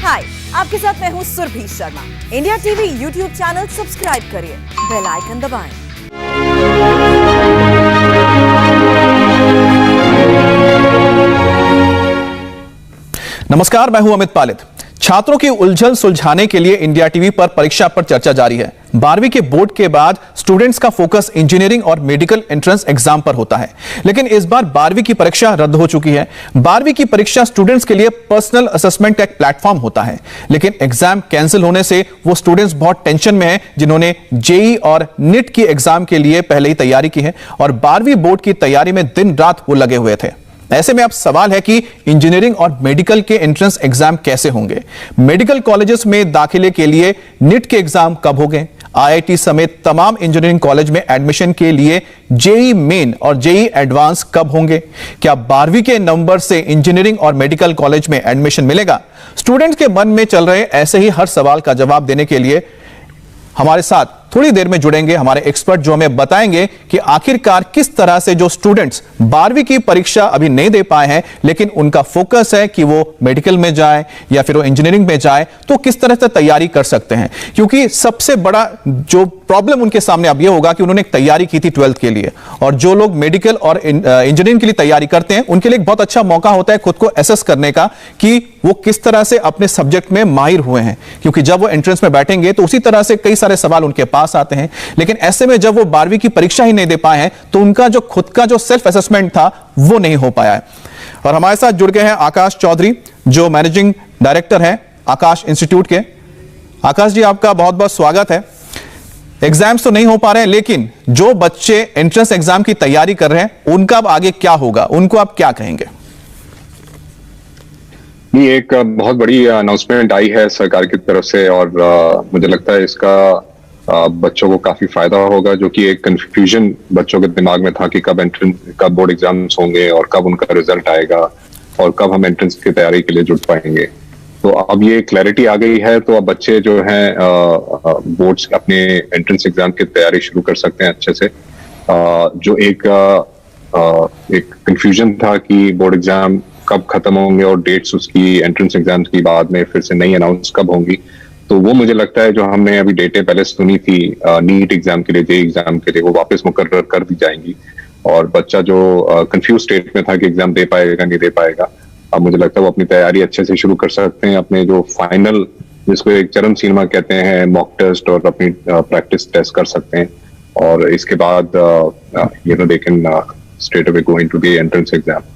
हाय, आपके साथ मैं हूँ Surabhi Sharma. India TV YouTube channel subscribe करिए, बेल आइकन दबाएं। नमस्कार, मैं हूं अमित पालित। छात्रों की उलझन सुलझाने के लिए इंडिया टीवी पर परीक्षा पर चर्चा जारी है। 12वीं के बोर्ड के बाद स्टूडेंट्स का फोकस इंजीनियरिंग और मेडिकल एंट्रेंस एग्जाम पर होता है, लेकिन इस बार 12वीं की परीक्षा रद्द हो चुकी है। 12वीं की परीक्षा स्टूडेंट्स के लिए पर्सनल असेसमेंट का एक प्लेटफॉर्म होता है, लेकिन एग्जाम कैंसिल होने से वो स्टूडेंट्स बहुत टेंशन में हैं जिन्होंने जेई और नीट की एग्जाम के लिए पहले ही तैयारी की है और 12वीं बोर्ड की तैयारी में दिन रात वो लगे हुए थे। ऐसे में अब सवाल है कि इंजीनियरिंग और मेडिकल के एंट्रेंस एग्जाम कैसे होंगे। मेडिकल कॉलेजेस में दाखिले के लिए नीट के एग्जाम कब होंगे। आईआईटी समेत तमाम इंजीनियरिंग कॉलेज में एडमिशन के लिए जेई मेन और जेई एडवांस कब होंगे। क्या 12वीं के नंबर से इंजीनियरिंग और मेडिकल कॉलेज में एडमिशन मिलेगा। स्टूडेंट्स के मन में चल रहे ऐसे ही हर सवाल का जवाब देने के लिए हमारे साथ थोड़ी देर में जुड़ेंगे हमारे एक्सपर्ट, जो हमें बताएंगे कि आखिरकार किस तरह से जो स्टूडेंट्स 12वीं की परीक्षा अभी नहीं दे पाए हैं लेकिन उनका फोकस है कि वो मेडिकल में जाए या फिर वो इंजीनियरिंग में जाए, तो किस तरह से तैयारी कर सकते हैं। क्योंकि सबसे बड़ा जो प्रॉब्लम उनके सामने अब ये होगा कि उन्होंने एक तैयारी की थी 12th के लिए, और जो लोग मेडिकल और इंजीनियरिंग के लिए तैयारी करते हैं उनके लिए एक बहुत अच्छा मौका होता है खुद को एसेस करने का कि वो किस तरह से अपने सब्जेक्ट में माहिर हुए हैं। क्योंकि जब वो एंट्रेंस में बैठेंगे तो उसी तरह से कई सारे सवाल उनके पास आते हैं, लेकिन ऐसे में जब वो 12वीं की परीक्षा ही नहीं दे पाए हैं तो उनका जो खुद का जो सेल्फ असेसमेंट था वो नहीं हो पाया है। और हमारे साथ जुड़ गए हैं आकाश चौधरी, जो मैनेजिंग डायरेक्टर हैं आकाश इंस्टीट्यूट के। आकाश जी, आपका बहुत बहुत स्वागत है। एग्जाम्स तो नहीं हो पा रहे हैं, लेकिन जो बच्चे एंट्रेंस एग्जाम की तैयारी कर रहे हैं उनका अब आगे क्या होगा, उनको आप क्या कहेंगे। ये एक बहुत बड़ी अनाउंसमेंट आई है सरकार की तरफ से और मुझे लगता है इसका बच्चों को काफी फायदा होगा, जो कि एक कंफ्यूजन बच्चों के दिमाग में था कि कब बोर्ड एग्जाम्स होंगे और कब उनका रिजल्ट आएगा और कब हम एंट्रेंस की तैयारी के लिए जुट पाएंगे। तो अब ये क्लैरिटी आ गई है, तो अब बच्चे जो हैं बोर्ड्स अपने एंट्रेंस एग्जाम की तैयारी शुरू कर सकते हैं अच्छे से। जो एक कंफ्यूजन था कि बोर्ड एग्जाम कब खत्म होंगे और डेट्स उसकी एंट्रेंस एग्जाम्स की बाद में फिर से नई अनाउंस कब होंगी, तो वो मुझे लगता है जो हमने अभी डेटें पहले सुनी थी नीट एग्जाम के लिए, जेई एग्जाम के लिए, वो वापस मुकर्रर कर दी जाएंगी। और बच्चा जो कंफ्यूज स्टेट में था कि एग्जाम दे पाएगा नहीं दे पाएगा, अब मुझे लगता है वो अपनी तैयारी अच्छे से शुरू कर सकते हैं। अपने जो फाइनल, जिसको एक चरम सीमा कहते हैं, मॉक टेस्ट और अपनी प्रैक्टिस टेस्ट कर सकते हैं और इसके बाद they can straight away go into the entrance exam.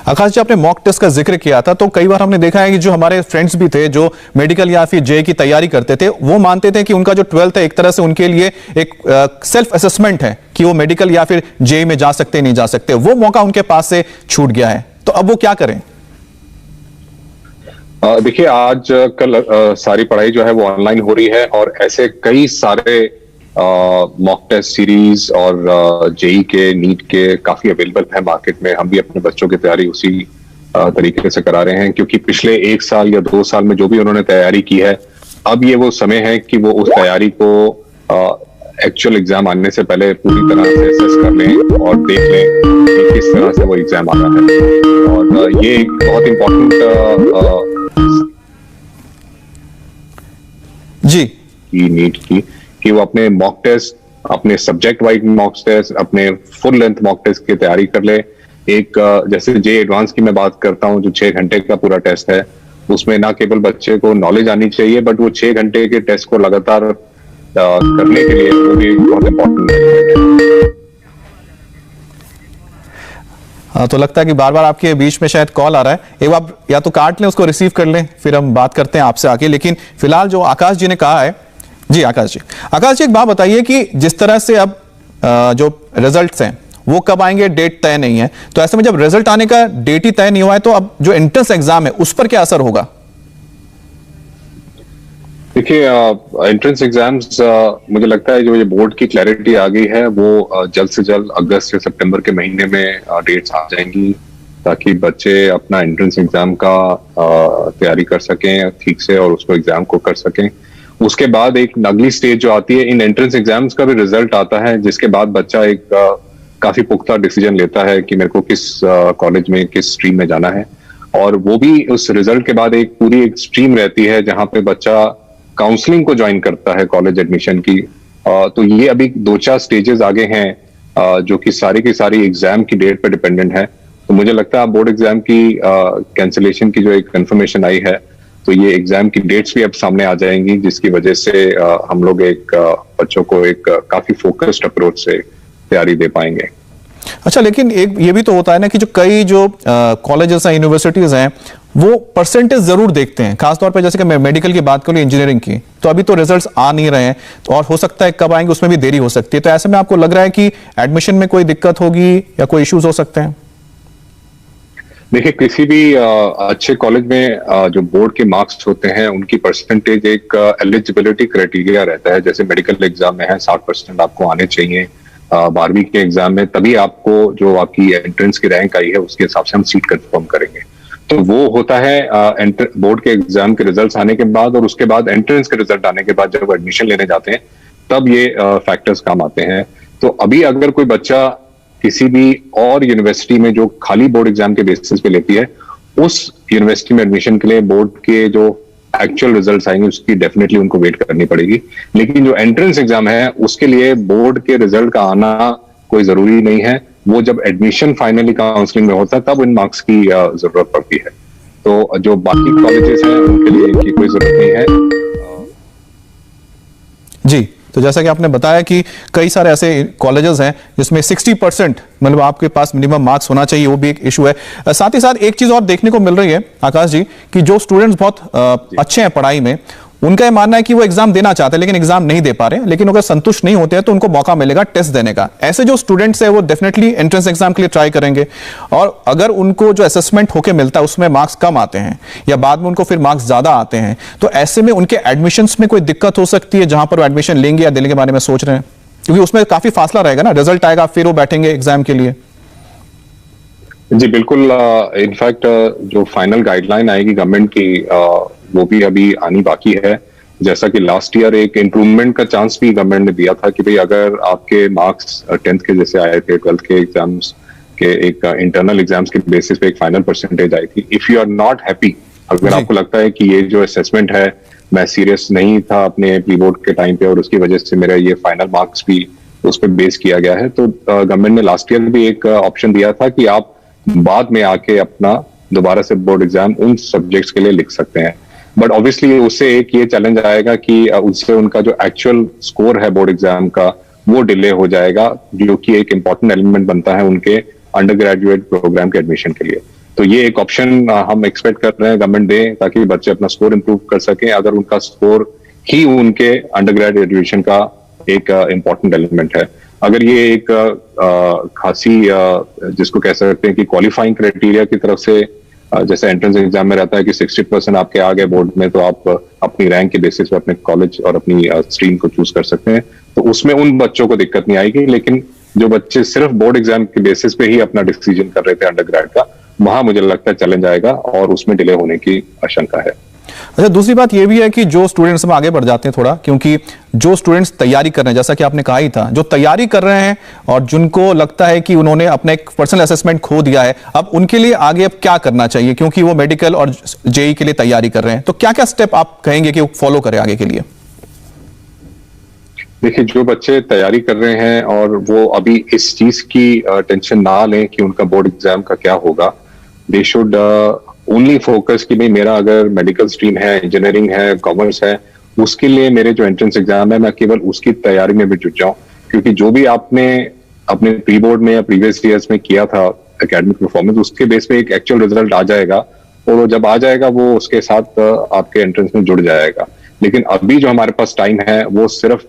Aakash ji, आपने मॉक टेस्ट का जिक्र किया था, तो कई बार हमने देखा है कि जो हमारे फ्रेंड्स भी थे जो मेडिकल या फिर जेई की तैयारी करते थे, वो मानते थे कि उनका जो 12th है एक तरह से उनके लिए एक सेल्फ असेसमेंट है कि वो मेडिकल या फिर जेई में जा सकते नहीं जा सकते। वो मौका उनके पास से छूट गया है, तो अब वो क्या करें। देखिए, आज कल सारी पढ़ाई जो है वो ऑनलाइन हो रही है और ऐसे कई सारे मॉक टेस्ट सीरीज और जेई के, नीट के काफी अवेलेबल है मार्केट में। हम भी अपने बच्चों की तैयारी उसी तरीके से करा रहे हैं, क्योंकि पिछले 1 साल या 2 साल में जो भी उन्होंने तैयारी की है, अब ये वो समय है कि वो उस तैयारी को एक्चुअल एग्जाम आने से पहले पूरी तरह से असेस कर लें और देख लें कि किस तरह से वो एग्जाम आ रहा है। और ये एक बहुत इंपॉर्टेंट जी नीट की कि वो अपने मॉक टेस्ट, अपने सब्जेक्ट वाइज मॉक टेस्ट, अपने फुल लेंथ मॉक टेस्ट की तैयारी कर ले। एक जैसे जे एडवांस की मैं बात करता हूँ, जो 6 घंटे का पूरा टेस्ट है, उसमें ना केवल बच्चे को नॉलेज आनी चाहिए बट वो 6 घंटे के टेस्ट को लगातार करने के लिए वो भी बहुत इंपॉर्टेंट है। तो लगता है कि बार बार आपके बीच में शायद कॉल आ रहा है, एक बार या तो काट लें, उसको रिसीव कर लें, फिर हम बात करते हैं आपसे आके। लेकिन फिलहाल जो आकाश जी ने कहा है, जी आकाश जी एक बात बताइए कि जिस तरह से अब जो रिजल्ट्स हैं वो कब आएंगे, डेट तय नहीं है, तो ऐसे में जब रिजल्ट आने का डेट ही तय नहीं हुआ है तो अब जो एंट्रेंस एग्जाम है उस पर क्या असर होगा। देखिए, एंट्रेंस एग्जाम्स मुझे लगता है जो ये बोर्ड की क्लैरिटी आ गई है वो जल्द से जल्द अगस्त या सितंबर के महीने में डेट्स आ जाएंगी, ताकि बच्चे अपना एंट्रेंस एग्जाम का तैयारी कर सकें ठीक से और उसको एग्जाम को कर सकें। उसके बाद एक अगली स्टेज जो आती है, इन एंट्रेंस एग्जाम्स का भी रिजल्ट आता है, जिसके बाद बच्चा एक काफी पुख्ता डिसीजन लेता है कि मेरे को किस कॉलेज में, किस स्ट्रीम में जाना है। और वो भी उस रिजल्ट के बाद एक पूरी एक स्ट्रीम रहती है जहां पे बच्चा काउंसलिंग को ज्वाइन करता है कॉलेज एडमिशन की। तो ये अभी 2-4 स्टेजेस आगे हैं जो कि सारी एग्जाम की डेट पे डिपेंडेंट है। तो मुझे लगता है बोर्ड एग्जाम की कैंसिलेशन की जो एक कंफर्मेशन आई है, तो ये एग्जाम की डेट्स भी अब सामने आ जाएंगी, जिसकी वजह से हम लोग एक बच्चों को एक काफी फोकस्ड अप्रोच से तैयारी दे पाएंगे। अच्छा, लेकिन एक ये भी तो होता है ना कि जो कई जो कॉलेजेस हैं, यूनिवर्सिटीज हैं, वो परसेंटेज जरूर देखते हैं, खासतौर पे जैसे कि मैं मेडिकल की बात करूं, इंजीनियरिंग की, तो अभी तो रिजल्ट्स आ नहीं रहे हैं, तो और हो सकता है कब आएंगे उसमें भी देरी हो सकती है। तो ऐसे में आपको लग रहा है कि एडमिशन में कोई दिक्कत होगी या कोई इश्यूज हो सकते हैं? देखिए, किसी भी अच्छे कॉलेज में जो बोर्ड के मार्क्स होते हैं उनकी परसेंटेज एक एलिजिबिलिटी क्राइटेरिया रहता है। जैसे मेडिकल एग्जाम में है 60% आपको आने चाहिए 12वीं के एग्जाम में, तभी आपको जो आपकी एंट्रेंस की रैंक आई है उसके हिसाब से हम सीट कंफर्म करेंगे। तो वो होता है बोर्ड के एग्जाम के रिजल्ट्स आने के बाद, और उसके बाद एंट्रेंस के रिजल्ट आने के बाद जब एडमिशन लेने जाते हैं तब ये फैक्टर्स काम आते हैं। तो अभी अगर कोई बच्चा किसी भी और यूनिवर्सिटी में जो खाली बोर्ड एग्जाम के बेसिस पे लेती है, उस यूनिवर्सिटी में एडमिशन के लिए बोर्ड के जो एक्चुअल रिजल्ट्स आएंगे उसकी डेफिनेटली उनको वेट करनी पड़ेगी। लेकिन जो एंट्रेंस एग्जाम है उसके लिए बोर्ड के रिजल्ट का आना कोई जरूरी नहीं है। वो जब एडमिशन फाइनली काउंसलिंग में होता है तब इन मार्क्स की जरूरत पड़ती है। तो जो बाकी कॉलेजेस हैं उनके लिए इनकी कोई जरूरत नहीं है। जी, तो जैसा कि आपने बताया कि कई सारे ऐसे कॉलेजेस हैं जिसमें 60% मतलब आपके पास मिनिमम मार्क्स होना चाहिए, वो भी एक इशू है। साथ ही साथ एक चीज और देखने को मिल रही है आकाश जी, कि जो स्टूडेंट्स बहुत अच्छे हैं पढ़ाई में, उनका यह मानना है कि वो एग्जाम देना चाहते हैं लेकिन एग्जाम नहीं दे पा रहे हैं, लेकिन अगर संतुष्ट नहीं होते हैं तो उनको मौका मिलेगा टेस्ट देने का। ऐसे जो स्टूडेंट्स हैं वो डेफिनेटली एंट्रेंस एग्जाम के लिए ट्राई करेंगे, और अगर उनको जो असेसमेंट होके मिलता है उसमें मार्क्स कम आते हैं या बाद में उनको फिर मार्क्स ज्यादा आते हैं, तो ऐसे में उनके एडमिशंस में कोई दिक्कत हो सकती है जहां पर वो एडमिशन लेंगे या देने के बारे में सोच रहे हैं, क्योंकि उसमें काफी फासला रहेगा ना, रिजल्ट आएगा फिर वो बैठेंगे एग्जाम के लिए। जी बिल्कुल, इनफैक्ट जो फाइनल गाइडलाइन आएगी गवर्नमेंट की वो भी अभी आनी बाकी है। जैसा कि लास्ट ईयर एक इम्प्रूवमेंट का चांस भी गवर्नमेंट ने दिया था कि भाई अगर आपके मार्क्स 10th के जैसे आए थे, 12th के एग्जाम्स के एक इंटरनल एग्जाम्स के बेसिस पे एक फाइनल परसेंटेज आई थी, if you are not happy, अगर आपको लगता है कि ये जो असेसमेंट है मैं सीरियस नहीं था अपने प्री बोर्ड के टाइम पे और उसकी वजह से मेरा ये फाइनल मार्क्स भी उस पर बेस किया गया है, तो गवर्नमेंट ने लास्ट ईयर भी एक ऑप्शन दिया था कि आप बाद में आके अपना दोबारा से बोर्ड एग्जाम उन सब्जेक्ट्स के लिए लिख सकते हैं। बट ऑब्वियसली उससे एक ये चैलेंज आएगा कि उससे उनका जो एक्चुअल स्कोर है बोर्ड एग्जाम का वो डिले हो जाएगा, जो कि एक इंपॉर्टेंट एलिमेंट बनता है उनके अंडर ग्रेजुएट प्रोग्राम के एडमिशन के लिए। तो ये एक ऑप्शन हम एक्सपेक्ट कर रहे हैं गवर्नमेंट दे, ताकि बच्चे अपना स्कोर इंप्रूव कर सकें, अगर उनका स्कोर ही उनके अंडर ग्रेजुएट एडमिशन का एक इंपॉर्टेंट एलिमेंट है। अगर ये एक खासी जिसको कह सकते हैं कि क्वालिफाइंग क्राइटेरिया की तरफ से, जैसे एंट्रेंस एग्जाम में रहता है कि 60% आपके आ गए बोर्ड में तो आप अपनी रैंक के बेसिस पे अपने कॉलेज और अपनी स्ट्रीम को चूज कर सकते हैं, तो उसमें उन बच्चों को दिक्कत नहीं आएगी। लेकिन जो बच्चे सिर्फ बोर्ड एग्जाम के बेसिस पे ही अपना डिसीजन कर रहे थे अंडर ग्रेड का, वहां मुझे लगता है चैलेंज आएगा और उसमें डिले होने की आशंका है। अच्छा, दूसरी बात यह भी है कि जो स्टूडेंट्स में आगे बढ़ जाते हैं थोड़ा, क्योंकि जो स्टूडेंट्स तैयारी कर रहे हैं, जैसा कि आपने कहा ही था, जो तैयारी कर रहे हैं और जिनको लगता है कि उन्होंने अपना एक पर्सनल असेसमेंट खो दिया है, अब उनके लिए आगे अब क्या करना चाहिए, क्योंकि वो मेडिकल और जेई के लिए तैयारी कर रहे हैं, तो क्या क्या स्टेप आप कहेंगे कि वो फॉलो करें आगे के लिए? देखिए, जो बच्चे तैयारी कर रहे हैं और वो अभी इस चीज की टेंशन ना लें कि उनका बोर्ड एग्जाम का क्या होगा, दे शुड ओनली फोकस कि भाई मेरा अगर मेडिकल स्ट्रीम है, इंजीनियरिंग है, कॉमर्स है, उसके लिए मेरे जो एंट्रेंस एग्जाम है मैं केवल उसकी तैयारी में भी जुट जाऊं। क्योंकि जो भी आपने अपने प्री बोर्ड में या प्रीवियस ईयर्स में किया था एकेडमिक परफॉर्मेंस, उसके बेस पे एक एक्चुअल रिजल्ट आ जाएगा और वो जब आ जाएगा वो उसके साथ आपके एंट्रेंस में जुड़ जाएगा। लेकिन अभी जो हमारे पास टाइम है वो सिर्फ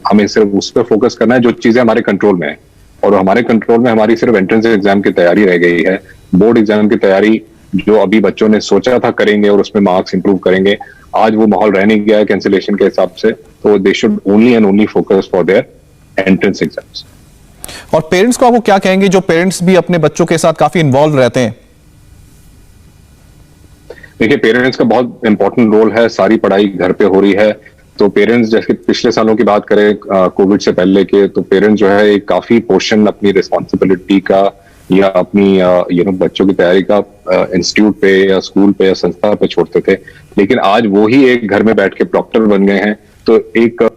हमें सिर्फ उस पर फोकस करना है जो चीजें हमारे कंट्रोल में है, और हमारे कंट्रोल में हमारी सिर्फ एंट्रेंस एग्जाम की तैयारी रह गई है। बोर्ड एग्जाम की तैयारी जो अभी बच्चों ने सोचा था करेंगे और उसमें मार्क्स इंप्रूव करेंगे, आज वो माहौल रह नहीं गया है कैंसिलेशन के हिसाब से, तो they should only and only focus for their entrance exams. और पेरेंट्स को आपको क्या कहेंगे, जो पेरेंट्स भी अपने बच्चों के साथ काफी इन्वॉल्व रहते हैं? देखिए, पेरेंट्स का बहुत इंपॉर्टेंट रोल है, सारी पढ़ाई घर पे हो रही है, तो पेरेंट्स, जैसे पिछले सालों की बात करें कोविड से पहले के, तो पेरेंट्स जो है एक काफी पोर्शन अपनी रिस्पॉन्सिबिलिटी का या अपनी बच्चों की तैयारी का इंस्टीट्यूट पे या स्कूल पे या संस्था पे छोड़ते थे, लेकिन आज वो ही एक घर में बैठ के प्रॉक्टर बन गए हैं। तो एक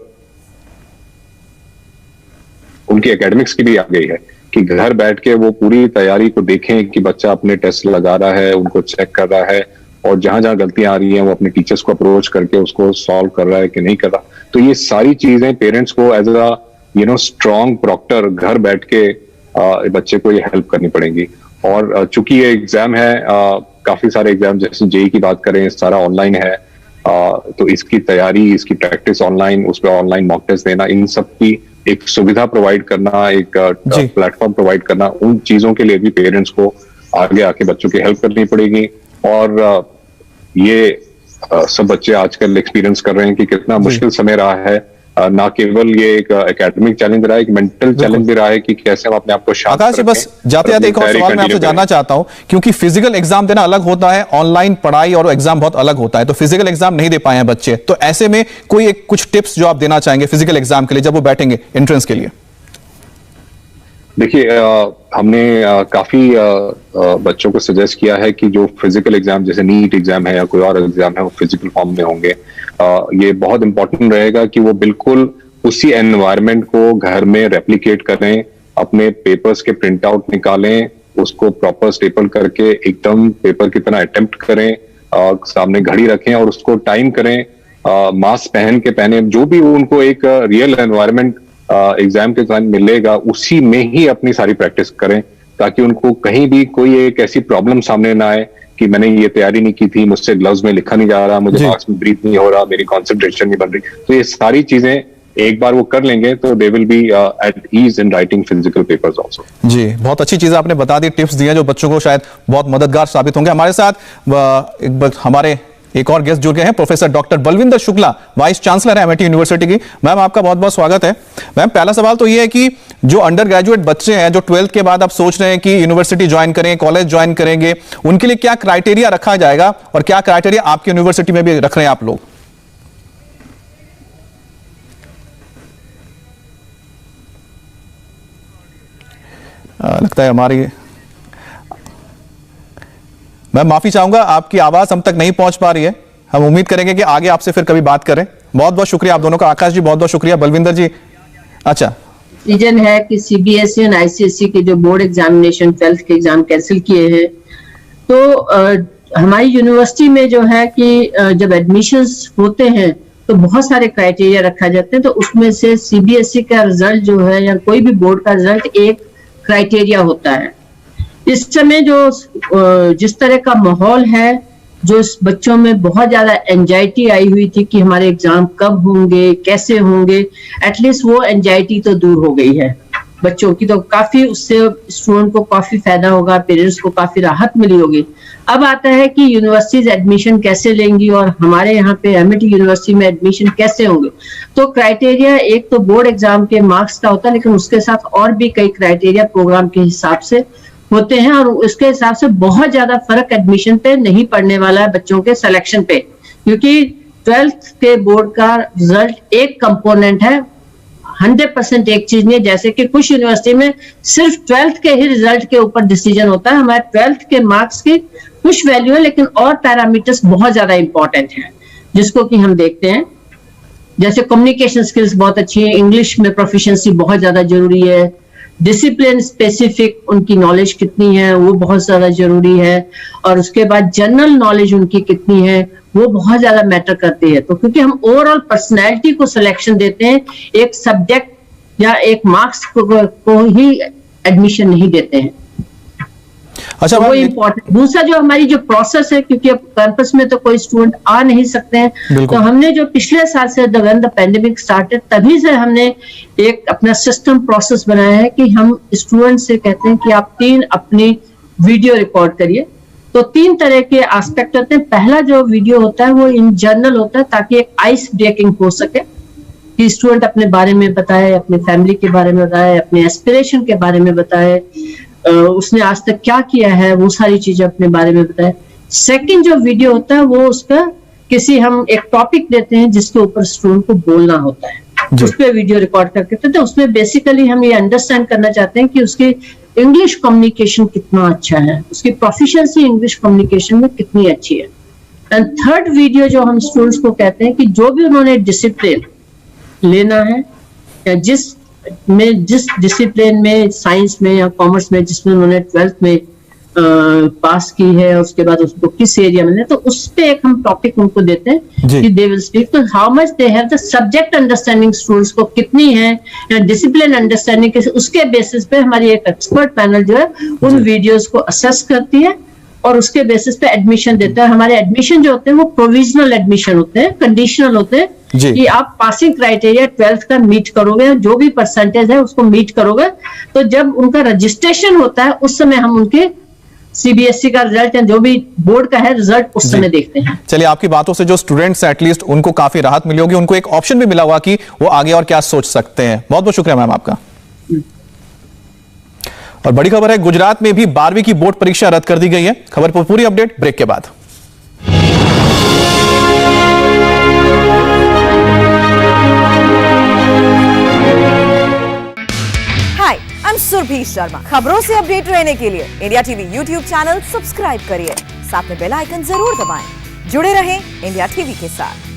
उनकी एकेडमिक्स की भी आ गई है कि घर बैठ के वो पूरी तैयारी को देखें कि बच्चा अपने टेस्ट लगा रहा है, उनको चेक कर रहा है, और जहां जहां गलतियां आ रही हैं वो अपने टीचर्स को अप्रोच करके उसको सॉल्व कर रहा है कि नहीं कर रहा। तो ये सारी चीजें पेरेंट्स को एज अ स्ट्रॉन्ग प्रॉक्टर घर बैठ के बच्चे को ये हेल्प करनी पड़ेगी। और चूंकि ये एग्जाम है, काफी सारे एग्जाम जैसे जेईई की बात करें, सारा ऑनलाइन है, तो इसकी तैयारी, इसकी प्रैक्टिस ऑनलाइन, उस पर ऑनलाइन मॉक टेस्ट देना, इन सब की एक सुविधा प्रोवाइड करना, एक प्लेटफॉर्म प्रोवाइड करना, उन चीजों के लिए भी पेरेंट्स को आगे आके बच्चों की हेल्प करनी पड़ेगी। और ये सब बच्चे आजकल एक्सपीरियंस कर रहे हैं कि कितना मुश्किल समय रहा है। ना केवल ये एक एकेडमिक चैलेंज रहा है, एक मेंटल चैलेंज भी रहा है कि कैसे हम अपने आप को शांत आकाश जी, बस जाते जाते एक और सवाल मैं आपसे जानना चाहता हूं, क्योंकि फिजिकल एग्जाम देना अलग होता है, ऑनलाइन पढ़ाई और एग्जाम बहुत अलग होता है। तो फिजिकल एग्जाम नहीं दे पाए हैं बच्चे, तो ऐसे में कोई कुछ टिप्स जो आप देना चाहेंगे फिजिकल एग्जाम के लिए जब वो बैठेंगे एंट्रेंस के लिए? देखिए, हमने काफी बच्चों को सजेस्ट किया है कि जो फिजिकल एग्जाम जैसे नीट एग्जाम है या कोई और एग्जाम है वो फिजिकल फॉर्म में होंगे। ये बहुत इंपॉर्टेंट रहेगा कि वो बिल्कुल उसी एनवायरनमेंट को घर में रेप्लिकेट करें, अपने पेपर्स के प्रिंट आउट निकालें, उसको प्रॉपर स्टेपल करके एकदम पेपर की तरह अटेम्प्ट करें, सामने घड़ी रखें और उसको टाइम करें, मास्क पहने, जो भी उनको एक रियल एनवायरनमेंट एग्जाम के दौरान मिलेगा उसी में ही अपनी सारी प्रैक्टिस करें, ताकि उनको कहीं भी कोई एक ऐसी प्रॉब्लम सामने ना आए कि मैंने ये तैयारी नहीं की थी, मुझसे ग्लव्स में लिखा नहीं जा रहा, मुझे मार्क्स में ब्रीथ नहीं हो रहा, मेरी कॉन्सेंट्रेशन नहीं बन रही। तो ये सारी चीजें एक बार वो कर लेंगे तो they will be at ease in writing physical papers also. जी, बहुत अच्छी चीज आपने बता दी, टिप्स दिए जो बच्चों को शायद बहुत मददगार साबित होंगे। हमारे साथ हमारे एक और गेस्ट जुड़ गए हैं, professor doctor Balwinder Shukla, vice chancellor है एमआईटी यूनिवर्सिटी की। मैम, आपका बहुत बहुत स्वागत है। मैम, पहला सवाल तो ये है कि जो अंडर ग्रेजुएट बच्चे हैं जो 12th के बाद आप सोच रहे हैं कि यूनिवर्सिटी ज्वाइन करें, कॉलेज ज्वाइन करेंगे, उनके लिए क्या क्राइटेरिया रखा जाएगा और क्या क्राइटेरिया आपकी यूनिवर्सिटी में भी रख रहे हैं आप लोग? लगता है हमारी, मैं माफी चाहूंगा आपकी आवाज हम तक नहीं पहुंच पा रही है। हम उम्मीद करेंगे कि आगे आपसे फिर कभी बात करें। बहुत बहुत शुक्रिया आप दोनों का। आकाश जी बहुत बहुत शुक्रिया, बलविंदर जी। अच्छा, रीजन है कि सीबीएसई और आईसीएसई के जो बोर्ड एग्जामिनेशन 12th के एग्जाम कैंसिल किए हैं, तो हमारी यूनिवर्सिटी में जो है कि जब एडमिशंस होते हैं तो बहुत सारे क्राइटेरिया रखा जाते हैं, तो उसमें से सीबीएसई का रिजल्ट जो है या कोई भी बोर्ड का रिजल्ट एक क्राइटेरिया होता है। इस समय जो जिस तरह का माहौल है, जो बच्चों में बहुत ज्यादा एंजाइटी आई हुई थी कि हमारे एग्जाम कब होंगे, कैसे होंगे, एटलीस्ट वो एंजाइटी तो दूर हो गई है बच्चों की। तो काफी उससे स्टूडेंट को काफी फायदा होगा, पेरेंट्स को काफी राहत मिली होगी। अब आता है कि यूनिवर्सिटीज एडमिशन कैसे लेंगी और हमारे यहाँ पे एमआईटी यूनिवर्सिटी में एडमिशन कैसे होंगे। तो क्राइटेरिया एक तो बोर्ड एग्जाम के मार्क्स का होता है, लेकिन उसके साथ और भी कई क्राइटेरिया प्रोग्राम के हिसाब से होते हैं, और उसके हिसाब से बहुत ज्यादा फर्क एडमिशन पे नहीं पड़ने वाला है बच्चों के सिलेक्शन पे, क्योंकि 12th के बोर्ड का रिजल्ट एक कंपोनेंट है, 100% एक चीज नहीं है। जैसे कि कुछ यूनिवर्सिटी में सिर्फ 12th के ही रिजल्ट के ऊपर डिसीजन होता है, हमारे 12th के मार्क्स की कुछ वैल्यू है, लेकिन और पैरामीटर्स बहुत ज्यादा इंपॉर्टेंट है जिसको कि हम देखते हैं। जैसे कम्युनिकेशन स्किल्स बहुत अच्छी है, इंग्लिश में प्रोफिशिएंसी बहुत ज्यादा जरूरी है, डिसिप्लिन स्पेसिफिक उनकी नॉलेज कितनी है वो बहुत ज्यादा जरूरी है, और उसके बाद जनरल नॉलेज उनकी कितनी है वो बहुत ज्यादा मैटर करती है। तो क्योंकि हम ओवरऑल पर्सनैलिटी को सिलेक्शन देते हैं, एक सब्जेक्ट या एक मार्क्स को ही एडमिशन नहीं देते हैं। अच्छा, वो इम्पोर्टेंट। दूसरा जो हमारी जो प्रोसेस है, क्योंकि अब कैंपस में तो कोई स्टूडेंट आ नहीं सकते हैं, तो हमने जो पिछले साल से व्हेन द पैंडेमिक स्टार्टेड तभी से हमने एक अपना सिस्टम प्रोसेस बनाया है कि हम स्टूडेंट से कहते हैं कि आप 3 अपनी वीडियो रिकॉर्ड करिए। तो 3 तरह के एस्पेक्ट होते हैं। पहला जो वीडियो होता है वो इन जनरल होता है, ताकि एक आइस ब्रेकिंग हो सके कि स्टूडेंट अपने बारे में बताए, अपने फैमिली के बारे में बताए, अपने एस्पिरेशन के बारे में बताए, उसने आज तक क्या किया है वो सारी चीजें अपने बारे में बताए। सेकंड जो वीडियो होता है वो उसका किसी हम एक टॉपिक देते हैं जिसके ऊपर स्टूडेंट को बोलना होता है, उस पर वीडियो रिकॉर्ड करके। तो उसमें बेसिकली हम ये अंडरस्टैंड करना चाहते हैं कि उसकी इंग्लिश कम्युनिकेशन कितना अच्छा है, उसकी प्रोफिशिएंसी इंग्लिश कम्युनिकेशन में कितनी अच्छी है। एंड थर्ड वीडियो जो हम स्टूडेंट्स को कहते हैं कि जो भी उन्होंने डिसिप्लिन लेना है या जिस डिसिप्लिन में, साइंस में या कॉमर्स में जिसमें उन्होंने 12th में पास की है, उसके बाद उसको किस एरिया में, तो उस पे एक हम टॉपिक उनको देते हैं कि दे विल स्पीक तो how much they have the subject understanding students को कितनी है या डिसिप्लिन अंडरस्टैंडिंग, उसके बेसिस पे हमारी एक एक्सपर्ट पैनल जो है उन वीडियोस को असेस करती है और उसके बेसिस पे एडमिशन देता है। हमारे एडमिशन जो होते हैं वो प्रोविजनल एडमिशन होते हैं, कंडीशनल होते हैं कि आप पासिंग क्राइटेरिया 12th का मीट करोगे, जो भी परसेंटेज है उसको मीट करोगे, तो जब उनका रजिस्ट्रेशन होता है उस समय हम उनके सीबीएसई का रिजल्ट या जो भी बोर्ड का है रिजल्ट उस समय देखते हैं। चलिए, आपकी बातों से जो स्टूडेंट्स एटलीस्ट उनको काफी राहत मिली होगी, उनको एक ऑप्शन भी मिला होगा कि वो आगे और क्या सोच सकते हैं। बहुत बहुत शुक्रिया मैम आपका। और बड़ी खबर है, गुजरात में भी 12वीं की बोर्ड परीक्षा रद्द कर दी गई है। खबर पर पूरी अपडेट ब्रेक के बाद। हाय, आई एम सुरभि शर्मा। खबरों से अपडेट रहने के लिए India TV YouTube channel subscribe करिए, साथ में बेल आइकन जरूर दबाएं। जुड़े रहें इंडिया टीवी के साथ।